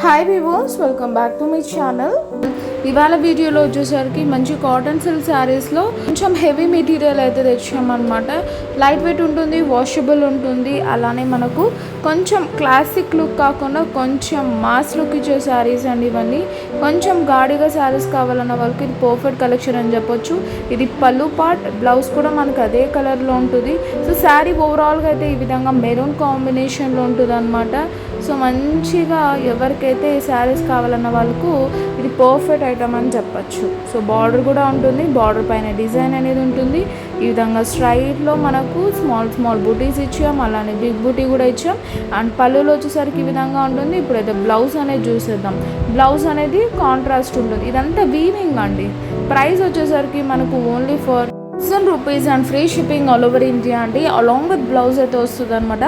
Hi viewers, welcome back to my channel. ఇవాళ వీడియోలో వచ్చేసరికి మంచి కాటన్ సిల్క్ శారీస్లో కొంచెం హెవీ మెటీరియల్ అయితే తెచ్చామన్నమాట. లైట్ వెయిట్ ఉంటుంది, వాషబుల్ ఉంటుంది, అలానే మనకు కొంచెం క్లాసిక్ లుక్ కాకుండా కొంచెం మాస్ లుక్ ఇచ్చే శారీస్ అండి. ఇవన్నీ కొంచెం గాడిగా శారీస్ కావాలన్న వాళ్ళకి ఇది పర్ఫెక్ట్ కలెక్షన్ అని చెప్పొచ్చు. ఇది పళ్ళు పార్ట్, బ్లౌజ్ కూడా మనకు అదే కలర్లో ఉంటుంది. సో శారీ ఓవరాల్గా అయితే ఈ విధంగా మెరూన్ కాంబినేషన్లో ఉంటుంది అనమాట. సో మంచిగా ఎవరికైతే ఈ శారీస్ కావాలన్న వాళ్ళకు ఇది పర్ఫెక్ట్ ఐటమ్ అని చెప్పచ్చు. సో బార్డర్ కూడా ఉంటుంది, బార్డర్ పైన డిజైన్ అనేది ఉంటుంది. ఈ విధంగా స్ట్రైట్లో మనకు స్మాల్ స్మాల్ బూటీస్ ఇచ్చాం, అలానే బిగ్ బూటీ కూడా ఇచ్చాం. అండ్ పళ్ళులో వచ్చేసరికి ఈ విధంగా ఉంటుంది. ఇప్పుడైతే బ్లౌజ్ అనేది చూసేద్దాం. బ్లౌజ్ అనేది కాంట్రాస్ట్ ఉంటుంది. ఇదంతా వీవింగ్ అండి. ప్రైస్ వచ్చేసరికి మనకు only for ₹1000 and free shipping all over India అండి. అలాంగ్ విత్ బ్లౌజ్ అయితే వస్తుంది అనమాట.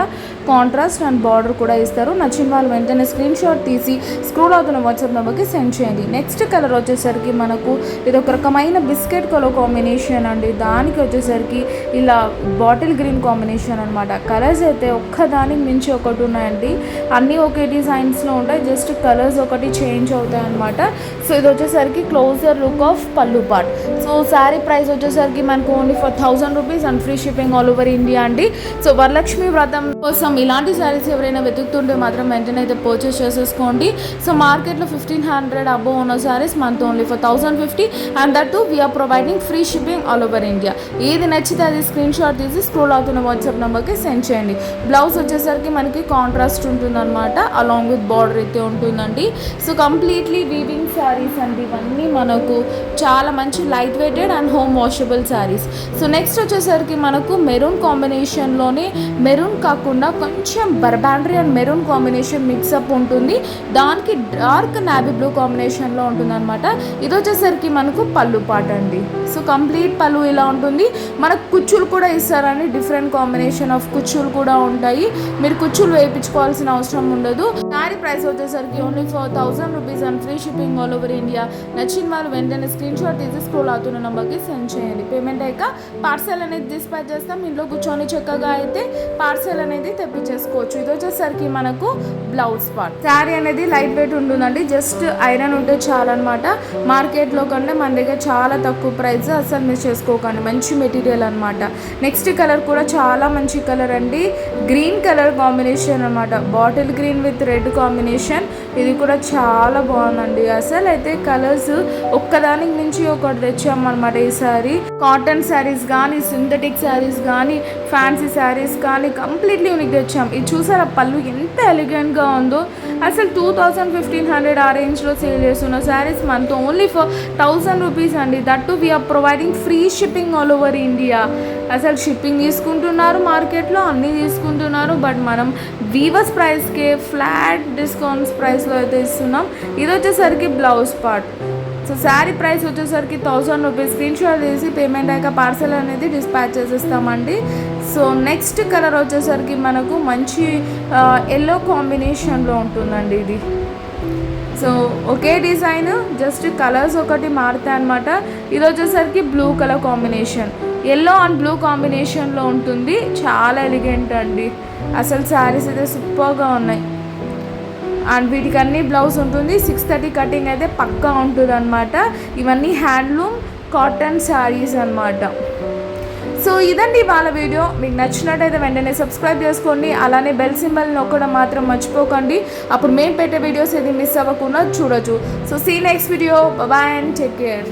కాంట్రాస్ట్ అండ్ బార్డర్ కూడా ఇస్తారు. నచ్చిన వాళ్ళు వెంటనే స్క్రీన్ షాట్ తీసి స్క్రోల్ అవుతున్న వాట్సాప్ నెంబర్కి సెండ్ చేయండి. నెక్స్ట్ కలర్ వచ్చేసరికి మనకు ఇది ఒక రకమైన బిస్కెట్ కలర్ కాంబినేషన్ అండి. దానికి వచ్చేసరికి ఇలా బాటిల్ గ్రీన్ కాంబినేషన్ అనమాట. కలర్స్ అయితే ఒక్కదానికి మించి ఒకటి ఉన్నాయండి. అన్నీ ఒకే డిజైన్స్లో ఉంటాయి, జస్ట్ కలర్స్ ఒకటి చేంజ్ అవుతాయి అనమాట. సో ఇది వచ్చేసరికి క్లోజర్ లుక్ ఆఫ్ పళ్ళు పార్ట్. సో శారీ ప్రైస్ వచ్చేసరికి మనకు only for ₹1000 and free shipping all over India అండి. సో వరలక్ష్మి వ్రతం కోసం ఇలాంటి శారీస్ ఎవరైనా వెతుకుతుంటే మాత్రం వెంటనే అయితే పర్చేస్ చేసేసుకోండి. సో మార్కెట్లో 1500 అబోవ్ ఉన్న శారీస్ మనతో only for 1050 and that too we are providing free shipping all over India. ఏది నచ్చితే అది స్క్రీన్ షాట్ తీసి స్క్రోల్ అవుతున్న వాట్సాప్ నెంబర్కి సెండ్ చేయండి. బ్లౌజ్ వచ్చేసరికి మనకి కాంట్రాస్ట్ ఉంటుందన్నమాట, అలాంగ్ విత్ బార్డర్ అయితే ఉంటుందండి. సో కంప్లీట్లీ వీవింగ్ శారీస్ అండి ఇవన్నీ. మనకు చాలా మంచి light weighted and home washable saris. So next వచ్చేసరికి మనకు మెరూన్ కాంబినేషన్లోనే మెరూన్ కాకుండా కొంచెం burgundy and maroon combination mix up ఉంటుంది. దానికి డార్క్ నావీ బ్లూ కాంబినేషన్లో ఉంటుంది అనమాట. ఇది వచ్చేసరికి మనకు పళ్ళు పాట అండి. సో కంప్లీట్ పళ్ళు ఇలా ఉంటుంది. మనకు కుచ్చులు కూడా ఇస్తారని, డిఫరెంట్ కాంబినేషన్ ఆఫ్ కుచ్చులు కూడా ఉంటాయి. మీరు కుచ్చులు వేయించుకోవాల్సిన అవసరం ఉండదు. శారీ ప్రైస్ వచ్చేసరికి only for ₹1000 and free shipping all over India. నచ్చిన వాళ్ళు వెంటనే స్క్రీన్ షాట్ తీసి స్క్రోల్ అవుతున్న నెంబర్కి సెండ్ చేయండి. పేమెంట్ అయ్యాక పార్సెల్ అనేది డిస్పాచ్ చేస్తాం. ఇంట్లో కూర్చొని చక్కగా అయితే పార్సెల్ అనేది తెప్పించేసుకోవచ్చు. ఇది వచ్చేసరికి మనకు బ్లౌజ్ పార్ట్. శారీ అనేది లైట్ వెయిట్ ఉంటుందండి, జస్ట్ ఐరన్ ఉంటే చాలన్నమాట. మార్కెట్లో కంటే మన దగ్గర చాలా తక్కువ ప్రైస్, అసలు మిస్ చేసుకోకండి. మంచి మెటీరియల్ అనమాట. నెక్స్ట్ కలర్ కూడా చాలా మంచి కలర్ అండి. గ్రీన్ కలర్ కాంబినేషన్ అనమాట. Bottle green with red combination. ఇది కూడా చాలా బాగుందండి. అసలు అయితే కలర్స్ ఒక్కదానికి మించి ఒకటి తెచ్చామన్నమాట. ఈసారి కాటన్ శారీస్ కానీ, సింథటిక్ శారీస్ కానీ, ఫ్యాన్సీ శారీస్ కానీ కంప్లీట్లీ యూనిక్ తెచ్చాం. ఇది చూసారా పళ్ళు ఎంత ఎలిగెంట్గా ఉందో. అసలు 2000-1500 ఆ రేంజ్లో సేల్ చేస్తున్న శారీస్ మనతో ఓన్లీ ఫర్ ₹1000 అండి. That too we are providing free shipping all over India. అసలు షిప్పింగ్ తీసుకుంటున్నారు, మార్కెట్లో అన్నీ తీసుకుంటున్నారు, బట్ మనం వీవర్స్ ప్రైస్కే ఫ్లాట్ డిస్కౌంట్స్ ప్రైస్లో అయితే ఇస్తున్నాం. ఇది వచ్చేసరికి blouse part. So sari price వచ్చేసరికి ₹1000. స్క్రీన్ షాట్ తీసి పేమెంట్ అయ్యాక పార్సల్ అనేది డిస్పాచ్ చేసేస్తామండి. సో నెక్స్ట్ కలర్ వచ్చేసరికి మనకు మంచి ఎల్లో కాంబినేషన్లో ఉంటుందండి ఇది. సో ఒకే డిజైన్, జస్ట్ కలర్స్ ఒకటి మారుతాయి అనమాట. ఇది వచ్చేసరికి blue colour combination, yellow and blue కాంబినేషన్లో ఉంటుంది. చాలా ఎలిగెంట్ అండి. అసలు శారీస్ అయితే సూపర్గా ఉన్నాయి. అండ్ వీటికి అన్ని బ్లౌజ్ ఉంటుంది. 630 కటింగ్ అయితే పక్కా ఉంటుంది అనమాట. ఇవన్నీ హ్యాండ్లూమ్ కాటన్ శారీస్ అనమాట. సో ఇదండి వాళ్ళ వీడియో. మీకు నచ్చినట్టయితే వెంటనే సబ్స్క్రైబ్ చేసుకోండి, అలానే బెల్ సింబల్ నొక్కడం మాత్రం మర్చిపోకండి. అప్పుడు మేము పెట్టే వీడియోస్ ఏది మిస్ అవ్వకుండా చూడొచ్చు. So see next video. Bye and take care.